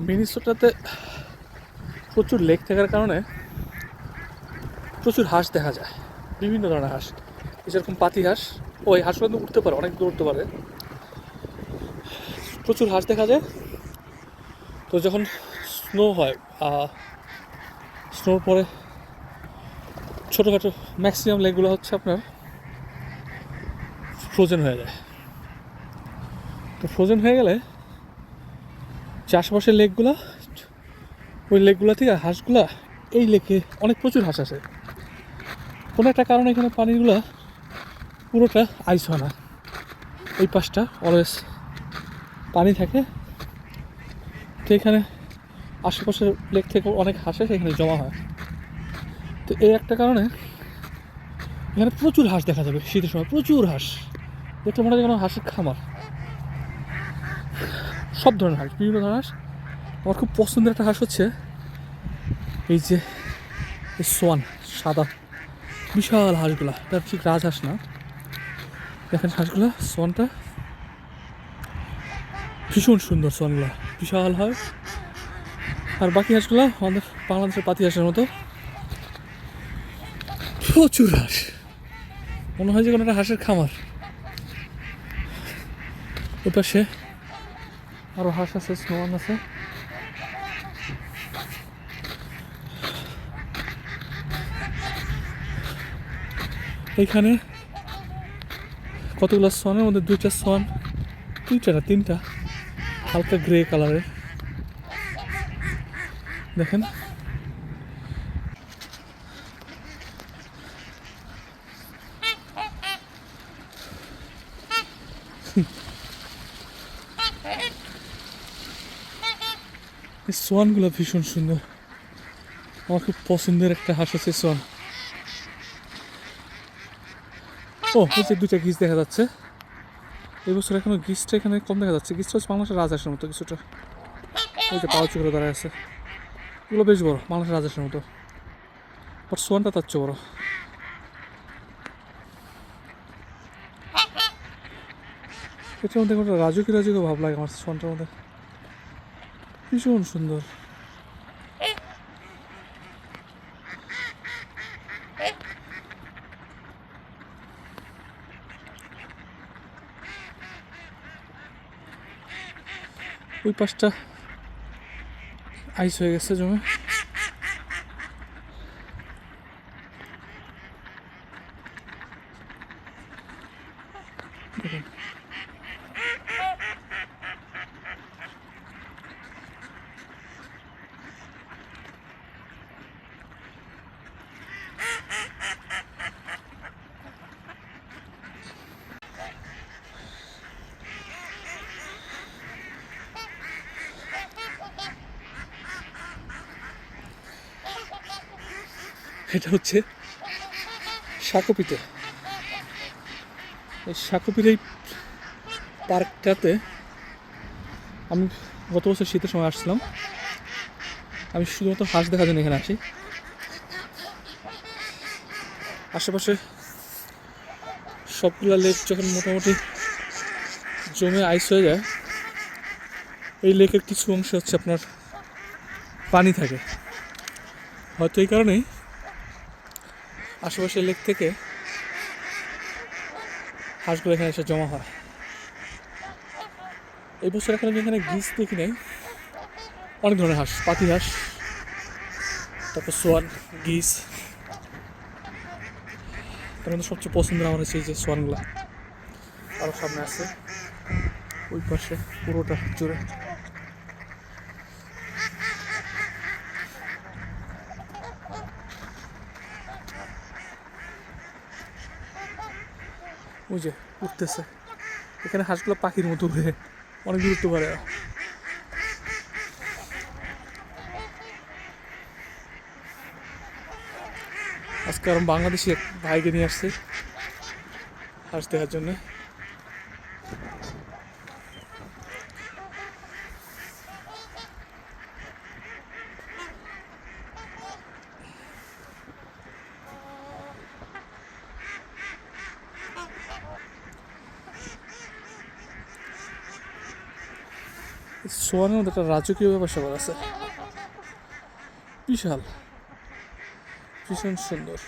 মিনেসোটাতে প্রচুর লেক থাকার কারণে প্রচুর হাঁস দেখা যায়, বিভিন্ন ধরনের হাঁস, যেরকম পাতি হাঁস। ওই হাঁসগুলো কিন্তু উঠতে পারে, অনেক দূর উঠতে পারে, প্রচুর হাঁস দেখা যায়। তো যখন স্নো হয়, স্নোর পরে ছোটোখাটো ম্যাক্সিমাম লেকগুলো হচ্ছে আপনার ফ্রোজেন হয়ে যায়। তো ফ্রোজেন হয়ে গেলে যে আশেপাশের লেকগুলো, ওই লেকগুলো থেকে হাঁসগুলা এই লেকে অনেক প্রচুর হাঁস আসে। কোনো একটা কারণে এখানে পানিগুলো পুরোটা আইস হয় না, এই পাশটা অলওয়েজ পানি থাকে। তো এখানে আশেপাশের লেক থেকে অনেক হাঁস এখানে জমা হয়। তো এই একটা কারণে এখানে প্রচুর হাঁস দেখা যাবে শীতের সময়, প্রচুর হাঁস দেখলে মনে হয় যেন হাঁসের খামার। সব ধরনের হাঁস, বিভিন্ন ধরনের হাঁস। আমার খুব পছন্দের একটা হাঁস হচ্ছে এই যে সোয়ান, সাদা বিশাল হাঁসগুলা। এটা ঠিক রাজহাঁস না, দেখেন হাঁসগুলা, সোয়ানটা ভীষণ সুন্দর, সোয়ানগুলা বিশাল হয়। আর বাকি হাঁসগুলা আমাদের বাংলাদেশের পাতি হাঁসের মতো প্রচুর হাঁস, মনে হয় যে কোনো একটা হাঁসের খামার। ওই পাশে আরও হাঁস আছে, সোয়ান আছে। এইখানে কতগুলো সোয়ানের মধ্যে দুইটা সোয়ান, দুইটা না তিনটা হালকা গ্রে কালারের, দেখেন। এই সোয়ানগুলো ভীষণ সুন্দর, আমার খুব পছন্দের একটা হাঁস আছে সোয়ান। ও এই যে দুইটা গিজ দেখা যাচ্ছে, এই বছর এখনো গিজটা এখানে কম দেখা যাচ্ছে। গিজটা হচ্ছে বাংলাদেশের রাজহাঁসের মতো কিছুটা, এই যে পাওয়া চুকরে দাঁড়ায় আছে, এগুলো বেশ বড়, বাংলাদেশের রাজহাঁসের মতো। বাট সোয়ানটা তার চেয়ে বড়। এটার মধ্যে একটা রাজুকি রাজুকি ভাব লাগে আমার সোয়ানটার মধ্যে, ভীষণ সুন্দর। ওই পাশটা আইস হয়ে গেছে জমে। দেখুন এটা হচ্ছে সাকোপিতে। এই সাকোপির এই পার্কটাতে আমি গত বছর শীতের সময় আসছিলাম। আমি শুধুমাত্র হাঁস দেখার জন্য এখানে আসি। আশেপাশে সবগুলো লেক যখন মোটামুটি জমে আইস হয়ে যায়, এই লেকের কিছু অংশ হচ্ছে আপনার পানি থাকে। হয়তো এই কারণেই আশেপাশের লেক থেকে হাঁসগুলো এখানে এসে জমা হয়। এই বছর এখন আমি এখানে গিজ দেখি নাই, অনেক ধরনের হাঁস, পাতি হাঁস, তারপর সোয়ান, গিজ। তার মধ্যে সবচেয়ে পছন্দের আমার হচ্ছে এই যে সোয়ানগুলা। আরও সামনে আছে ওই পাশে পুরোটা জুড়ে। ওই যে উঠতেছে, এখানে হাঁসগুলো পাখির মতো উড়ে অনেক দূর উঠতে পারে। আজকে আর বাংলাদেশি এক ভাইকে নিয়ে আসছে হাঁস দেখার জন্য। সোয়ানের মধ্যে একটা রাজকীয় ব্যাপার স্যাপার আছে, বিশাল, ভীষণ সুন্দর।